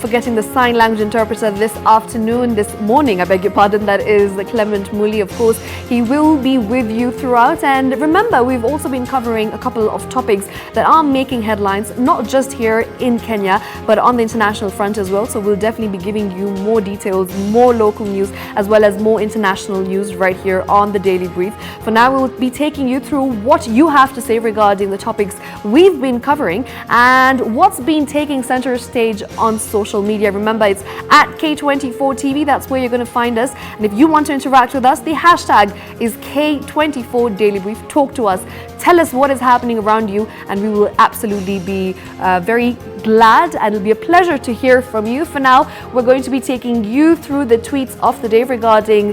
for getting the sign language interpreter this morning, I beg your pardon. That is Clement Muli, of course. He will be with you throughout. And remember, we've also been covering a couple of topics that are making headlines, not just here in Kenya, but on the international front as well. So we'll definitely be giving you more details, more local news, as well as more international news right here on the Daily Brief. For now, we'll be taking you through what you have to say regarding the topics we've been covering and what's been taking center stage on social media. Remember, it's at K24 TV. That's where you're going to find us. And if you want to interact with us, the hashtag is K24 Daily Brief. Talk to us. Tell us what is happening around you, and we will absolutely be very glad, and it'll be a pleasure to hear from you. For now, we're going to be taking you through the tweets of the day regarding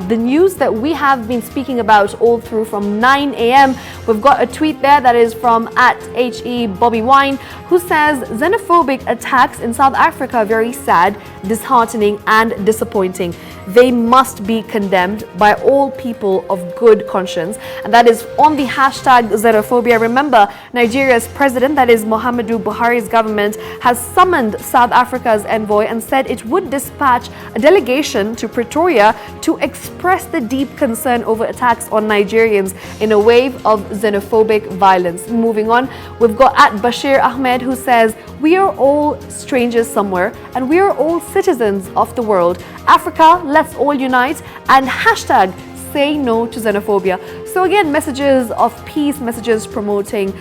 the news that we have been speaking about all through from 9 a.m. We've got a tweet there that is from @HE Bobby Wine, who says xenophobic attacks in South Africa are very sad, disheartening and disappointing. They must be condemned by all people of good conscience. And that is on the hashtag xenophobia. Remember, Nigeria's president, that is Muhammadu Buhari's government, has summoned South Africa's envoy and said it would dispatch a delegation to Pretoria to express the deep concern over attacks on Nigerians in a wave of xenophobic violence. Moving on, we've got @Bashir Ahmed, who says, we are all strangers somewhere and we are all citizens of the world. Africa, let's all unite, and hashtag say no to xenophobia. So again, messages of peace, messages promoting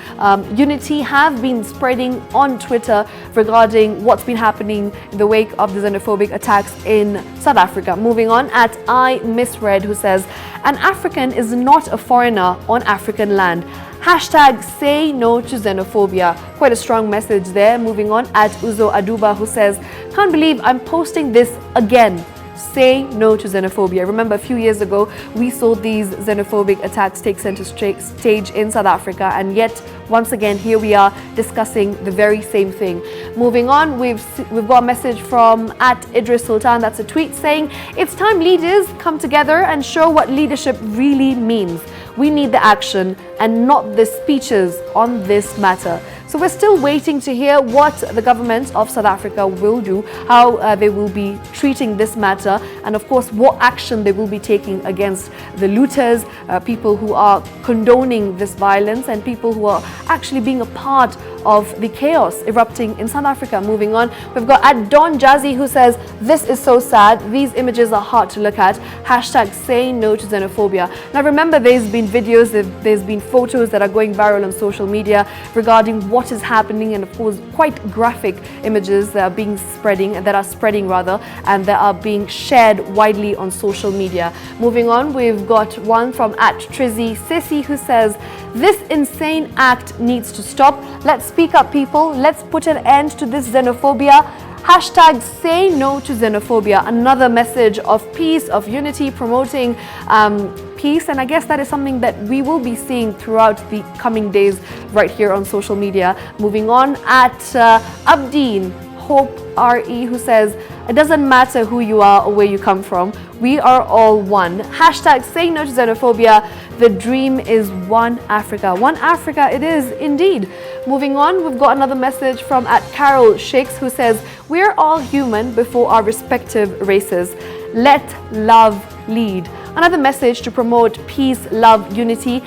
unity have been spreading on Twitter regarding what's been happening in the wake of the xenophobic attacks in South Africa. Moving on, @IMissRed, who says, an African is not a foreigner on African land. Hashtag say no to xenophobia. Quite a strong message there. Moving on, @Uzo Aduba, who says, can't believe I'm posting this again. Say no to xenophobia. Remember, a few years ago, we saw these xenophobic attacks take center stage in South Africa, and yet, once again, here we are discussing the very same thing. Moving on, we've got a message from @Idris Sultan. That's a tweet saying, it's time leaders come together and show what leadership really means. We need the action and not the speeches on this matter. So we're still waiting to hear what the government of South Africa will do, how they will be treating this matter, and of course what action they will be taking against the looters, people who are condoning this violence, and people who are actually being a part of the chaos erupting in South Africa. Moving on, we've got @Don Jazzy, who says, this is so sad. These images are hard to look at. Hashtag say no to xenophobia. Now remember, there's been videos, there's been photos that are going viral on social media regarding what is happening, and of course quite graphic images that are spreading and that are being shared widely on social media. Moving on, we've got one from @Trizzy Sissy, who says, this insane act needs to stop. Let's speak up, people. Let's put an end to this xenophobia. Hashtag say no to xenophobia. Another message of peace, of unity, promoting peace. And I guess that is something that we will be seeing throughout the coming days right here on social media. Moving on, @Abdeen Hope RE, who says, it doesn't matter who you are or where you come from. We are all one. Hashtag say no to xenophobia. The dream is one Africa. One Africa it is indeed. Moving on, we've got another message from @Carol Shakes, who says, we're all human before our respective races. Let love lead. Another message to promote peace, love, unity,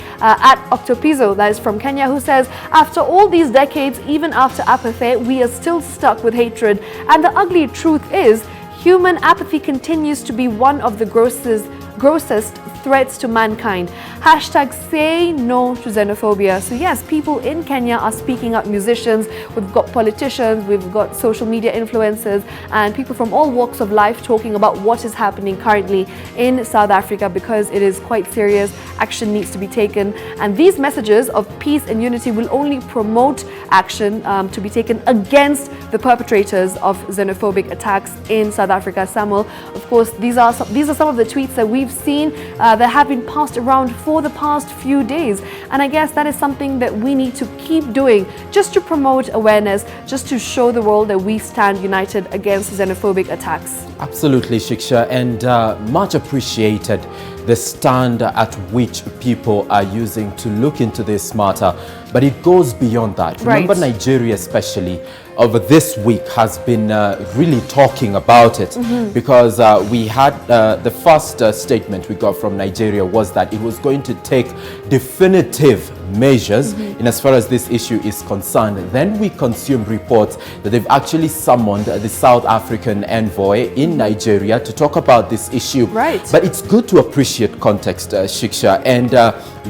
@Octopizo, that is from Kenya, who says, after all these decades, even after apathy, we are still stuck with hatred. And the ugly truth is, human apathy continues to be one of the grossest threats to mankind. Hashtag say no to xenophobia. So yes, people in Kenya are speaking up, musicians, we've got politicians, we've got social media influencers, and people from all walks of life talking about what is happening currently in South Africa, because it is quite serious. Action needs to be taken, and these messages of peace and unity will only promote action to be taken against the perpetrators of xenophobic attacks in South Africa. Samuel, of course, these are some of the tweets that we've seen that have been passed around for the past few days, and I guess that is something that we need to keep doing, just to promote awareness, just to show the world that we stand united against xenophobic attacks. Absolutely, Shiksha, and much appreciated the stand at which people are using to look into this matter. But it goes beyond that. Remember, Nigeria especially of this week has been really talking about it, because we had the first statement we got from Nigeria was that it was going to take definitive measures in as far as this issue is concerned. Then we consumed reports that they've actually summoned the South African envoy in Nigeria to talk about this issue. Right. But it's good to appreciate context, Shiksha, and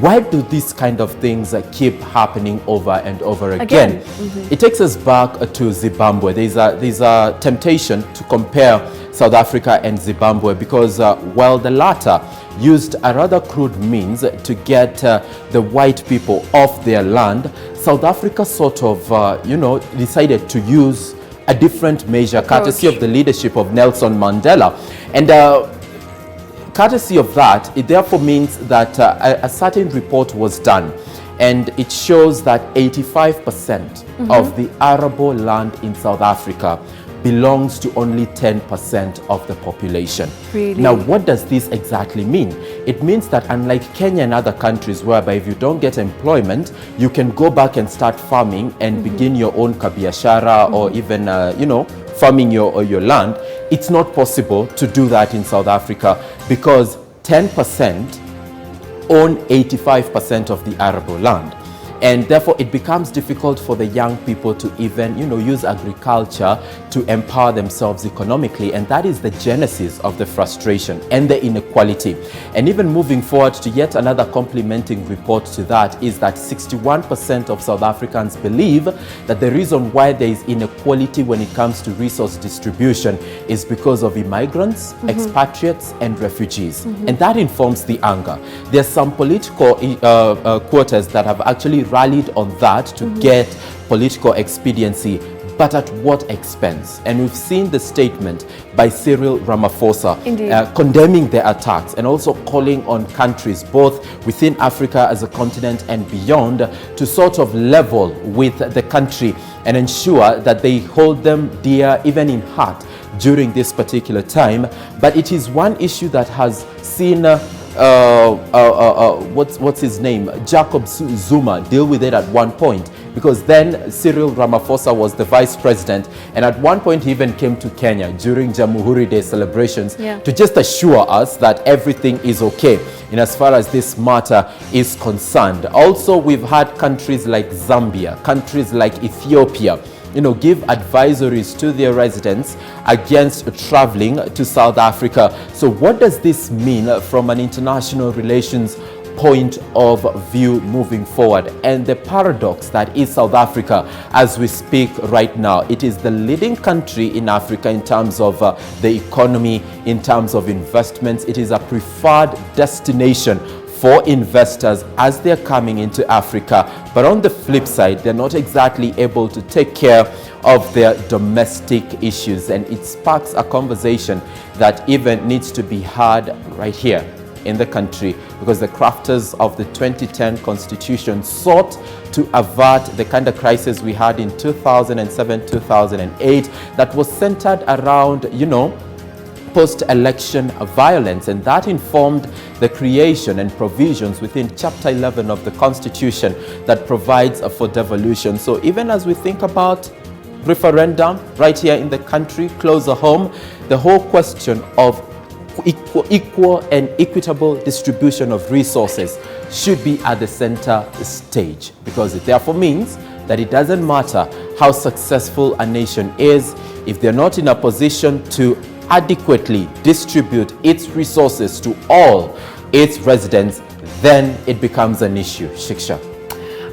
why do these kind of things keep happening over and over again? It takes us back to Zimbabwe. There's a temptation to compare South Africa and Zimbabwe because while the latter used a rather crude means to get the white people off their land, South Africa sort of, decided to use a different measure, courtesy of the leadership of Nelson Mandela. And courtesy of that, it therefore means that a certain report was done, and it shows that 85% of the arable land in South Africa belongs to only 10% of the population. Really? Now, what does this exactly mean? It means that unlike Kenya and other countries whereby if you don't get employment, you can go back and start farming and begin your own kabiashara or even, farming your land, it's not possible to do that in South Africa because 10% own 85% of the arable land. And therefore, it becomes difficult for the young people to even, use agriculture to empower themselves economically. And that is the genesis of the frustration and the inequality. And even moving forward to yet another complementing report to that is that 61% of South Africans believe that the reason why there is inequality when it comes to resource distribution is because of immigrants, expatriates, and refugees. And that informs the anger. There's some political quarters that have actually rallied on that to get political expediency, but at what expense? And we've seen the statement by Cyril Ramaphosa condemning the attacks and also calling on countries both within Africa as a continent and beyond to sort of level with the country and ensure that they hold them dear even in heart during this particular time. But it is one issue that has seen what's his name, Jacob Zuma, deal with it at one point, because then Cyril Ramaphosa was the vice president, and at one point he even came to Kenya during Jamhuri Day celebrations to just assure us that everything is okay in as far as this matter is concerned. Also, we've had countries like Zambia, countries like Ethiopia, give advisories to their residents against traveling to South Africa. So what does this mean from an international relations point of view moving forward? And the paradox that is South Africa as we speak right now, it is the leading country in Africa in terms of the economy, in terms of investments. It is a preferred destination for investors as they're coming into Africa. But on the flip side, they're not exactly able to take care of their domestic issues. And it sparks a conversation that even needs to be had right here in the country, because the crafters of the 2010 Constitution sought to avert the kind of crisis we had in 2007-2008 that was centered around, post-election violence, and that informed the creation and provisions within Chapter 11 of the Constitution that provides for devolution. So even as we think about referendum right here in the country, closer home, the whole question of equal and equitable distribution of resources should be at the center stage, because it therefore means that it doesn't matter how successful a nation is if they're not in a position to adequately distribute its resources to all its residents, then it becomes an issue. Shiksha.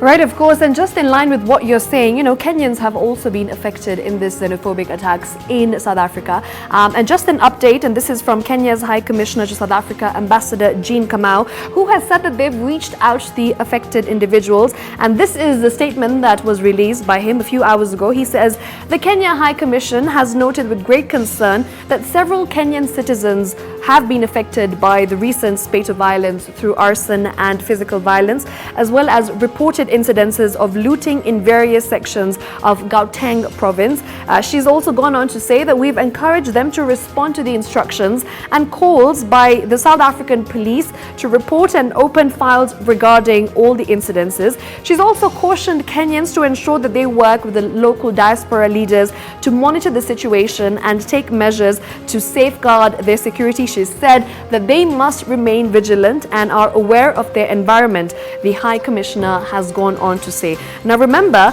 Right, of course, and just in line with what you're saying, Kenyans have also been affected in this xenophobic attacks in South Africa. And just an update, and this is from Kenya's High Commissioner to South Africa, Ambassador Jean Kamau, who has said that they've reached out to the affected individuals. And this is the statement that was released by him a few hours ago. He says, the Kenya High Commission has noted with great concern that several Kenyan citizens have been affected by the recent spate of violence through arson and physical violence, as well as reported incidences of looting in various sections of Gauteng province. She's also gone on to say that we've encouraged them to respond to the instructions and calls by the South African police to report and open files regarding all the incidences. She's also cautioned Kenyans to ensure that they work with the local diaspora leaders to monitor the situation and take measures to safeguard their security. She said that they must remain vigilant and are aware of their environment, the High Commissioner has gone on to say. Now remember,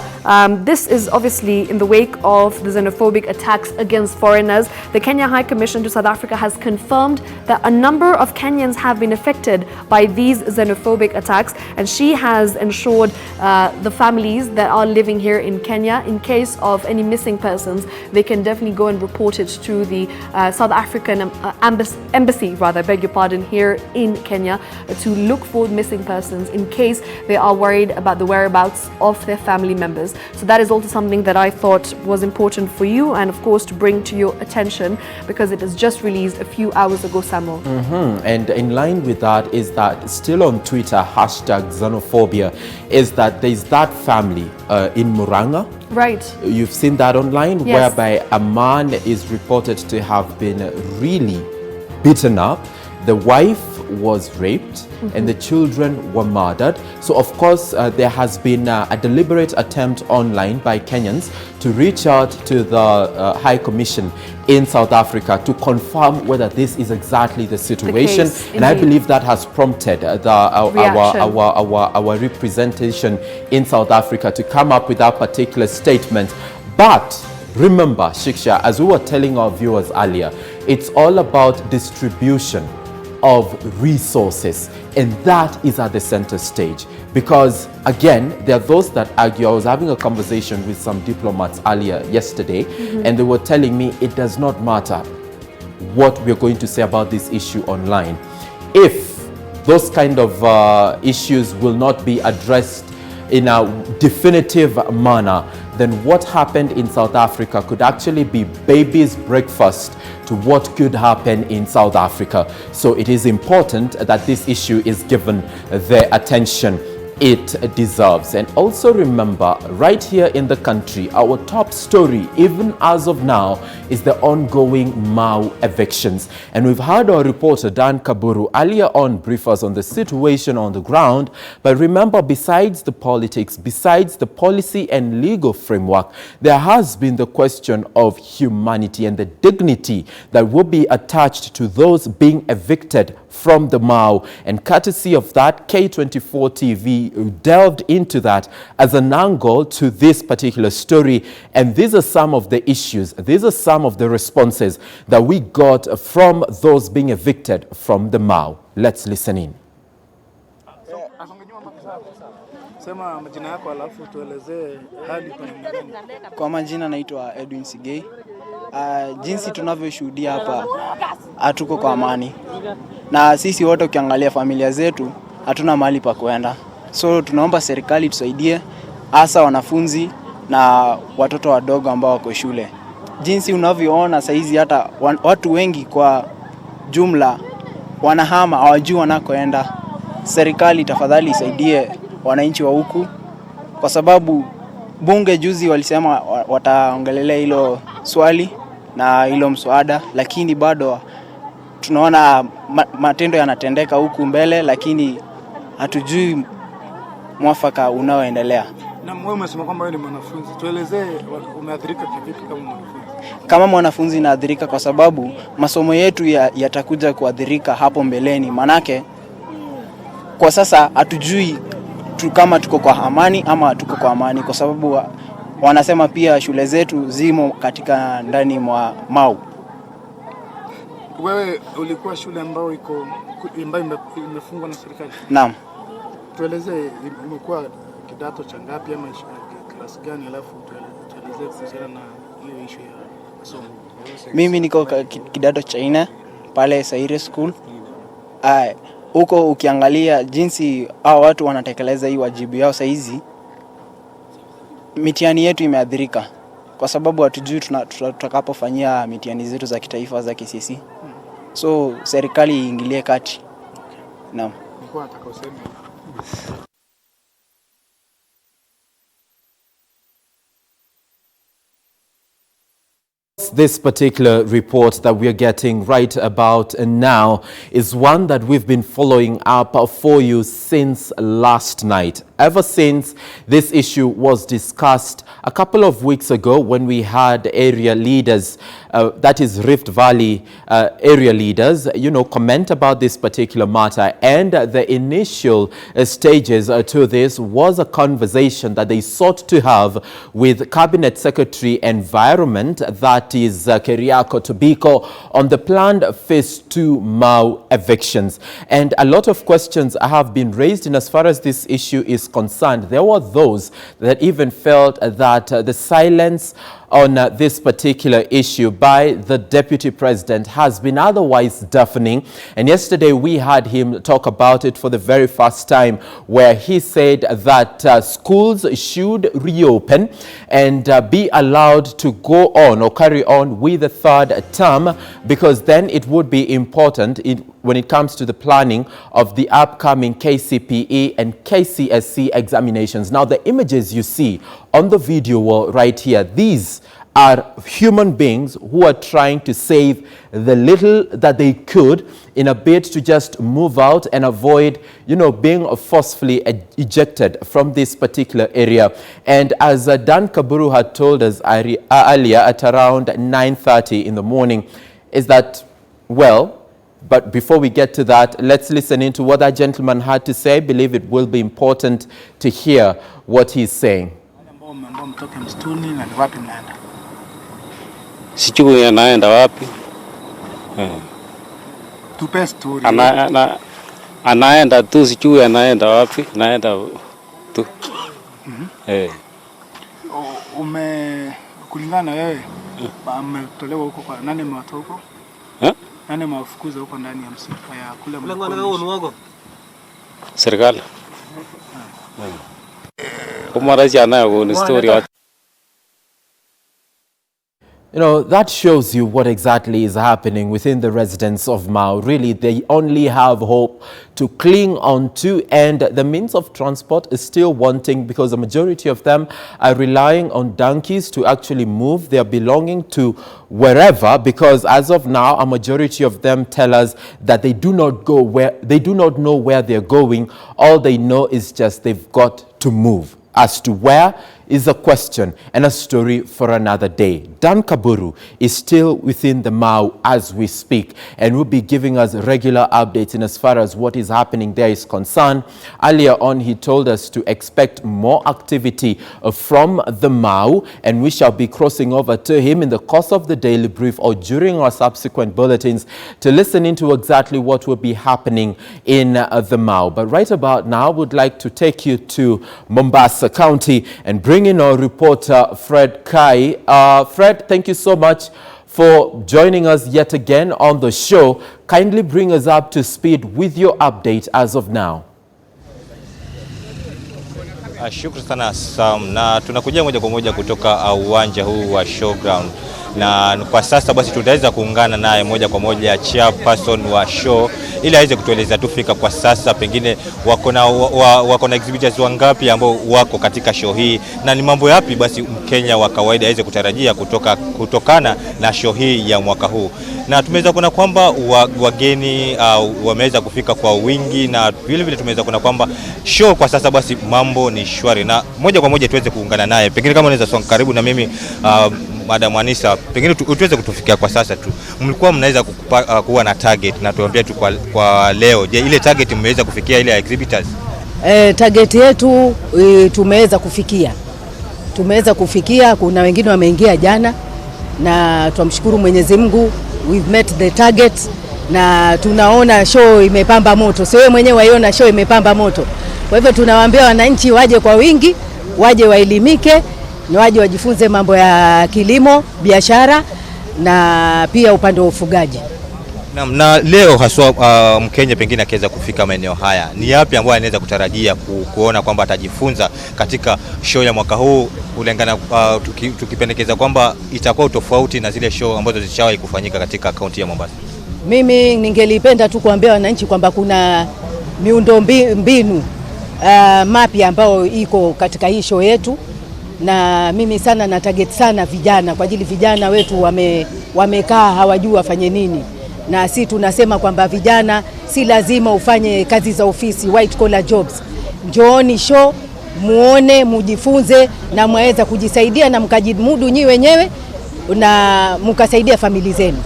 this is obviously in the wake of the xenophobic attacks against foreigners. The Kenya High Commission to South Africa has confirmed that a number of Kenyans have been affected by these xenophobic attacks, and she has ensured the families that are living here in Kenya, in case of any missing persons, they can definitely go and report it to the South African embassy, here in Kenya, to look for missing persons in case they are worried about the whereabouts of their family members. So that is also something that I thought was important for you and of course to bring to your attention, because it was just released a few hours ago, Samuel. And in line with that is that still on Twitter, #xenophobia, is that there's that family in Muranga. Right. You've seen that online, yes, whereby a man is reported to have been really beaten up. The wife was raped and the children were murdered. So of course there has been a deliberate attempt online by Kenyans to reach out to the High Commission in South Africa to confirm whether this is exactly the situation. And I believe that has prompted our representation in South Africa to come up with that particular statement. But remember, Shiksha, as we were telling our viewers earlier, it's all about distribution of resources, and that is at the center stage. Because again, there are those that argue. I was having a conversation with some diplomats earlier yesterday, and they were telling me it does not matter what we're going to say about this issue online. If those kind of issues will not be addressed in a definitive manner, then what happened in South Africa could actually be baby's breakfast to what could happen in South Africa. So it is important that this issue is given the attention it deserves. And also remember, right here in the country, our top story, even as of now, is the ongoing Mau evictions. And we've had our reporter Dan Kaburu earlier on brief us on the situation on the ground. But remember, besides the politics, besides the policy and legal framework, there has been the question of humanity and the dignity that will be attached to those being evicted from the Mau. And courtesy of that, K24 TV delved into that as an angle to this particular story. And these are some of the issues, these are some of the responses that we got from those being evicted from the Mau. Let's listen in. Sema majina yako alafu tuelezee hali kwa nini. Kwa majina naitwa Edwin Sigei. Jinsi tunavyoshuhudia hapa, hatuko kwa amani. Na sisi wote ukiangalia familia zetu hatuna mahali pa kwenda. So tunaomba serikali tusaidie, hasa wanafunzi na watoto wadogo ambao wako shule. Jinsi unavyoona saizi hata watu wengi kwa jumla wanahama, hawajui wanakoenda. Serikali tafadhali isaidie wananchi wa huku, kwa sababu bunge juzi walisema wataongelelea hilo swali na hilo mswada, lakini bado tunaona matendo yanatendeka huku mbele, lakini hatujui mwafaka unaoendelea. Na wewe umesema kwamba wewe ni mwanafunzi, tuelezee umeathirika kivipi kama mwanafunzi? Kama mwanafunzi naathirika kwa sababu masomo yetu yatakuja kuathirika hapo mbeleni. Manake kwa sasa hatujui kama tuko kwa amani ama hatuko kwa amani, kwa sababu wanasema pia shule zetu zimo katika ndani mwa Mau. Wewe ulikuwa shule ambayo imefungwa na serikali? Naam. Tuelezee imekuwa kidato cha ngapi ama klasi gani, alafu tuelezee kuhusiana na hiyo issue ya masomo. Mimi niko kidato cha 4 pale Saire School. Huko ukiangalia jinsi hao watu wanatekeleza hii wajibu yao saizi, mitihani yetu imeathirika kwa sababu hatujui tutakapofanyia mitihani zetu za kitaifa za KCSE. So serikali iingilie kati. Naam. Nilikuwa nataka useme this particular report that we are getting right about now is one that we've been following up for you since last night. Ever since this issue was discussed a couple of weeks ago when we had area leaders, that is Rift Valley area leaders, comment about this particular matter. And the initial stages to this was a conversation that they sought to have with Cabinet Secretary Environment, that is Keriako Tobiko, on the planned Phase 2 Mau evictions. And a lot of questions have been raised in as far as this issue is concerned. There were those that even felt that the silence on this particular issue by the Deputy President has been otherwise deafening. And yesterday we had him talk about it for the very first time, where he said that schools should reopen and be allowed to go on or carry on with the third term, because then it would be important when it comes to the planning of the upcoming KCPE and KCSE examinations. Now, the images you see on the video right here, these are human beings who are trying to save the little that they could in a bid to just move out and avoid, being forcefully ejected from this particular area. And as Dan Kaburu had told us earlier at around 9:30 in the morning, is that, but before we get to that, let's listen into what that gentleman had to say. I believe it will be important to hear what he's saying. Sijui anaenda wapi. Tupe story. Anaenda tu, sijui anaenda wapi. Naenda tu. Kulingana wewe, umetolewa huko kwa nani mwatoa huko? Nani mwafukuza huko ndani ya msitu ya kule mwanako? Serikali. Kumaraji anayo ni story. That shows you what exactly is happening within the residents of Mau. Really, they only have hope to cling on to, and the means of transport is still wanting, because the majority of them are relying on donkeys to actually move their belonging to wherever, because as of now, a majority of them tell us that they do not know where they're going. All they know is just they've got to move. As to where is a question and a story for another day. Dan Kaburu is still within the Mau as we speak, and will be giving us regular updates in as far as what is happening there is concerned. Earlier on, he told us to expect more activity from the Mau, and we shall be crossing over to him in the course of the daily brief or during our subsequent bulletins to listen into exactly what will be happening in the Mau. But right about now, I would like to take you to Mombasa County and bring in our reporter, Fred Kai. Fred, thank you so much for joining us yet again on the show. Kindly bring us up to speed with your update as of now. Shukrani sana Sam, na tunakuja moja kwa moja kutoka uwanja huu wa showground, na kwa sasa basi tutaweza kuungana naye moja kwa moja chairperson wa show ili aweze kutueleza tufika kwa sasa pengine wako na exhibitors wangapi ambao wako katika show hii, na ni mambo yapi basi Mkenya wa kawaida aweze kutarajia kutokana na show hii ya mwaka huu. Na tumeweza kuona kwamba wageni wameweza kufika kwa wingi, na vile vile tumeweza kuona kwamba show kwa sasa basi mambo ni shwari, na moja kwa moja tuweze kuungana naye. Pengine kama unaweza songa karibu na mimi Madam Anisa, pengine tuweze kutufikia kwa sasa tu. Mlikuwa mnaweza kuwa na target, na tuambie tu kwa leo, je, ile target mmeweza kufikia ile exhibitors? Target yetu tumeweza kufikia. Kuna wengine wameingia jana, na tumshukuru Mwenyezi Mungu, we've met the target, na tunaona show imepamba moto. Sio wewe mwenyewe waiona show imepamba moto. Kwa hivyo tunawaambia wananchi waje kwa wingi, waje waelimike, na waje wajifunze mambo ya kilimo, biashara na pia upande wa ufugaji. Na leo haswa Mkenya pengine akiweza kufika maeneo haya, ni yapi ambayo anaweza kutarajia kuona kwamba atajifunza katika show ya mwaka huu, kulingana tukipendekeza kwamba itakuwa tofauti na zile show ambazo zishawahi kufanyika katika kaunti ya Mombasa? Mimi ningelipenda tu kuambia wananchi kwamba kuna miundo mbinu mapya ambao iko katika hii show yetu, na mimi sana na target sana vijana, kwa ajili vijana wetu wamekaa hawajui wafanye nini, na si tunasema kwamba vijana si lazima ufanye kazi za ofisi, white collar jobs. Njooni show, muone, mujifunze na mwaweza kujisaidia na mkajimudu nyi wenyewe na mkasaidia familia zenu.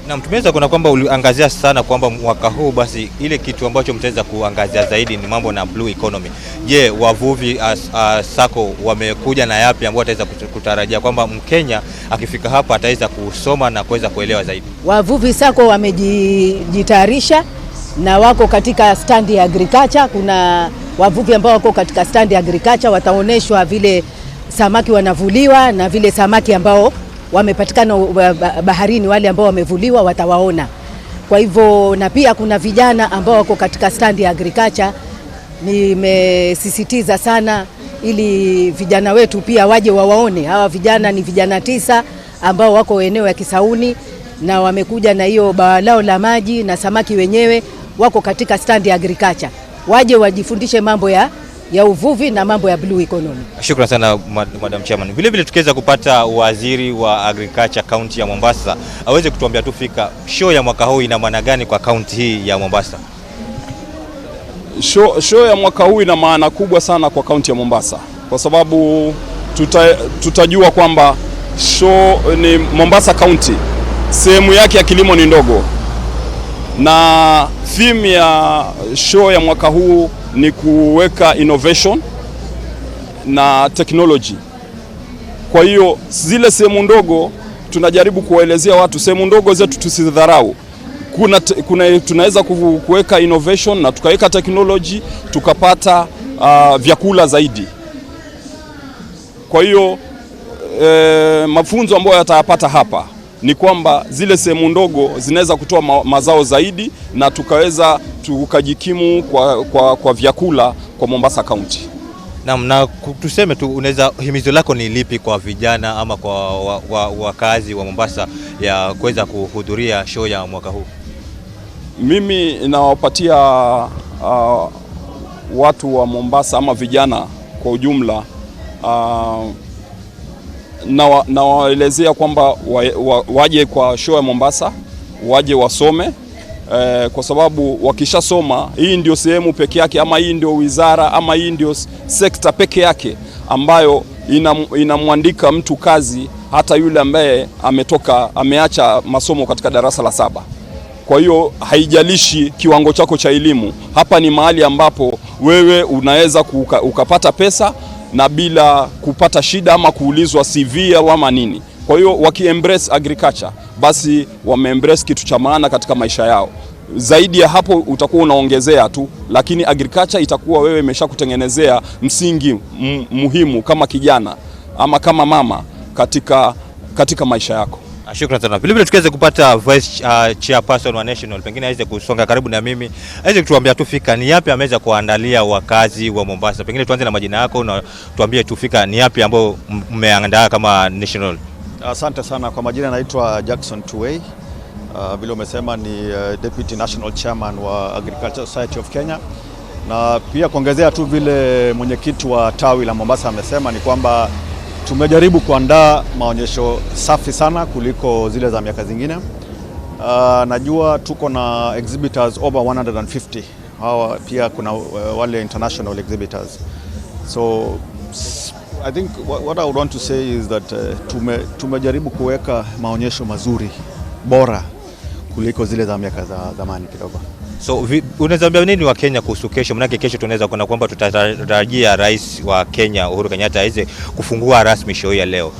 Na tumeweza kuna kwamba uliangazia sana kwamba mwaka huu basi ile kitu ambacho mtaweza kuangazia zaidi ni mambo na blue economy. Je, wavuvi sako wamekuja na yapi ambao wataweza kutarajia kwamba Mkenya akifika hapa ataweza kusoma na kuweza kuelewa zaidi? Wavuvi sako wamejitayarisha na wako katika stand ya agriculture. Kuna wavuvi ambao wako katika stand ya agriculture, wataoneshwa vile samaki wanavuliwa na vile samaki ambao wamepatikana baharini, wale ambao wamevuliwa watawaona. Kwa hivyo, na pia kuna vijana ambao wako katika stand ya agriculture. Nimesisitiza sana ili vijana wetu pia waje wawaone. Hawa vijana ni vijana 9 ambao wako eneo ya Kisauni na wamekuja na hiyo bawa lao la maji na samaki wenyewe wako katika stand ya agriculture. Waje wajifundishe mambo ya uvuvi na mambo ya blue economy. Shukrani sana Madam Chairman. Vile vile tukiweza kupata waziri wa agriculture county ya Mombasa aweze kutuambia tu fika show ya mwaka huu ina maana gani kwa county hii ya Mombasa? Show ya mwaka huu ina maana kubwa sana kwa county ya Mombasa, kwa sababu tutajua kwamba show ni Mombasa County, sehemu yake ya kilimo ni ndogo, na theme ya show ya mwaka huu ni kuweka innovation na technology. Kwa hiyo zile sehemu ndogo tunajaribu kuwaelezea watu, sehemu ndogo zetu tusidharau. Tunaweza kuweka innovation na tukaweka technology tukapata vyakula zaidi. Kwa hiyo mafunzo ambayo yatayapata hapa ni kwamba zile sehemu ndogo zinaweza kutoa mazao zaidi na tukaweza tukajikimu kwa vyakula kwa Mombasa County. Na tuseme tu, unaweza himizo lako ni lipi kwa vijana ama kwa wakazi wa Mombasa ya kuweza kuhudhuria show ya mwaka huu? Mimi nawapatia watu wa Mombasa ama vijana kwa ujumla na waelezea kwamba waje kwa show ya Mombasa, waje wasome, kwa sababu wakishasoma, hii ndio sehemu peke yake ama hii ndio wizara ama hii ndio sekta peke yake ambayo inamwandika mtu kazi, hata yule ambaye ameacha masomo katika darasa la 7. Kwa hiyo haijalishi kiwango chako cha elimu, hapa ni mahali ambapo wewe unaweza ukapata pesa na bila kupata shida ama kuulizwa CV au ama nini. Kwa hiyo waki-embrace agriculture, basi wame-embrace kitu cha maana katika maisha yao. Zaidi ya hapo utakuwa unaongezea tu, lakini agriculture itakuwa wewe imeshakutengenezea msingi muhimu kama kijana ama kama mama katika maisha yako. Shukrani sana. Vile vile tukiweze kupata vice chairperson wa national, pengine aweze kusonga karibu na mimi, aweze kutuambia tufika ni yapi ameweza kuandalia wakazi wa Mombasa. Pengine tuanze na majina yako na tuambie tufika ni yapi ambao mmeandaa kama national. Asante sana. Kwa majina naitwa Jackson Tuwei. Vile umesema ni Deputy National Chairman wa Agricultural Society of Kenya. Na pia kuongezea tu vile mwenyekiti wa tawi la Mombasa amesema ni kwamba tumejaribu kuandaa maonyesho safi sana kuliko zile za miaka zingine. Najua tuko na exhibitors over 150. Hawa pia kuna wale international exhibitors. So I think what I would want to say is that tumejaribu kuweka maonyesho mazuri, bora kuliko zile za miaka za zamani kidogo. So unaweza ambia nini wa Kenya kuhusu kesho? Maana kesho tunaweza kuna kwamba tutatarajia rais wa Kenya Uhuru Kenyatta aweze kufungua rasmi show ya leo.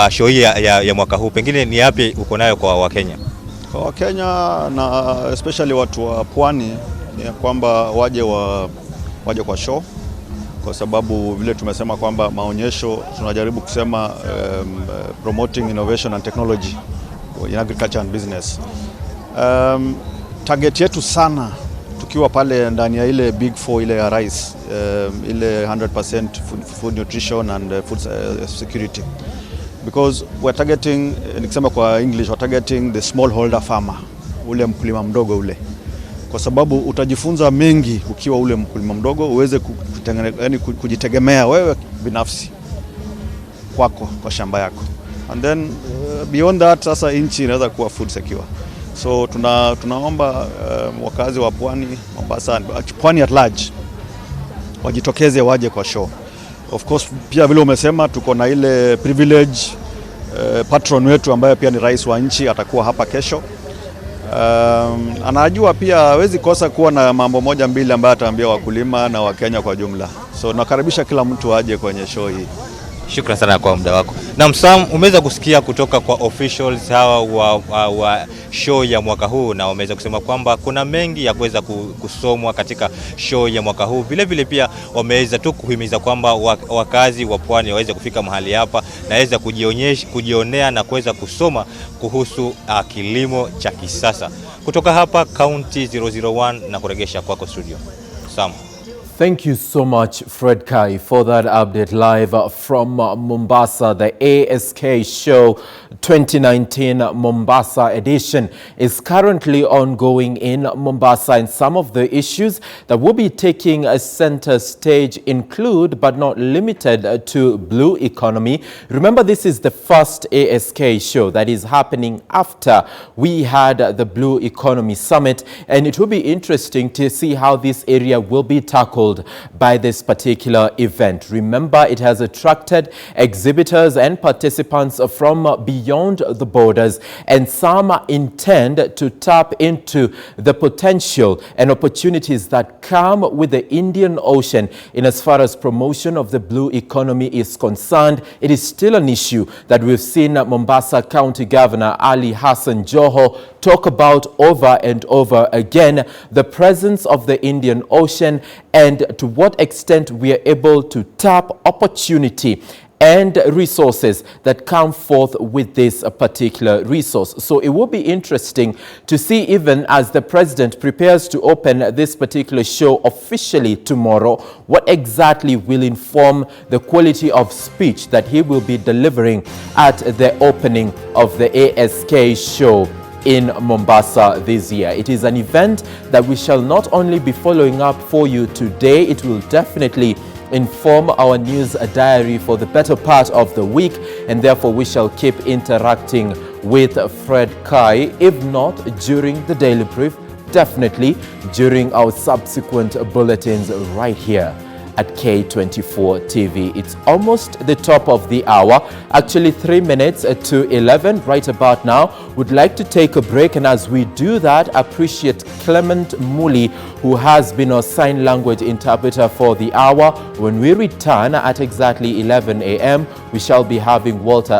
Show hii ya mwaka huu pengine ni yapi uko nayo kwa Wakenya? Kwa Wakenya na especially watu wa pwani ni kwamba waje kwa show, kwa sababu vile tumesema kwamba maonyesho tunajaribu kusema promoting innovation and technology in agriculture and business. Target yetu sana tukiwa pale ndani ya ile big 4 ile ya rais, ile 100% food nutrition and food security, because we're targeting, nikisema kwa English, we're targeting the smallholder farmer ule mkulima mdogo ule, kwa sababu utajifunza mengi ukiwa ule mkulima mdogo, uweze kujitegemea wewe binafsi kwako kwa shamba yako, and then beyond that sasa nchi inaweza kuwa food secure. So tunaomba wakazi wa Pwani, Mombasa, Pwani at large wajitokeze waje kwa show. Of course pia vile umesema tuko na ile privilege, patron wetu ambaye pia ni rais wa nchi atakuwa hapa kesho. Anajua pia hawezi kosa kuwa na mambo moja mbili ambayo ataambia wakulima na Wakenya kwa jumla. So nakaribisha kila mtu aje kwenye show hii. Shukrani sana kwa muda wako. Na Sam, umeweza kusikia kutoka kwa officials hawa wa show ya mwaka huu, na wameweza kusema kwamba kuna mengi ya kuweza kusomwa katika show ya mwaka huu. Vile vile pia wameweza tu kuhimiza kwamba wakazi wa Pwani waweze kufika mahali hapa na waweza kujionea na kuweza kusoma kuhusu kilimo cha kisasa. Kutoka hapa County 001 na kuregesha kwako studio. Sam. Thank you so much, Fred Kai, for that update live from Mombasa. The ASK Show 2019 Mombasa edition is currently ongoing in Mombasa, and some of the issues that will be taking a center stage include, but not limited to, blue economy. Remember, this is the first ASK show that is happening after we had the Blue Economy Summit, and it will be interesting to see how this area will be tackled by this particular event. Remember, it has attracted exhibitors and participants from beyond the borders, and some intend to tap into the potential and opportunities that come with the Indian Ocean. In as far as promotion of the blue economy is concerned, it is still an issue that we've seen Mombasa County Governor Ali Hassan Joho talk about over and over again: the presence of the Indian Ocean and to what extent we are able to tap opportunity and resources that come forth with this particular resource. So it will be interesting to see, even as the president prepares to open this particular show officially tomorrow, what exactly will inform the quality of speech that he will be delivering at the opening of the ASK show in Mombasa this year. It is an event that we shall not only be following up for you today, it will definitely inform our news diary for the better part of the week, and therefore we shall keep interacting with Fred Kai, if not during the daily brief, definitely during our subsequent bulletins right here at K24 TV. It's almost the top of the hour, actually 3 minutes to 11 right about now. Would like to take a break, and as we do that, appreciate Clement Muli, who has been our sign language interpreter for the hour. When we return at exactly 11 a.m., we shall be having Walter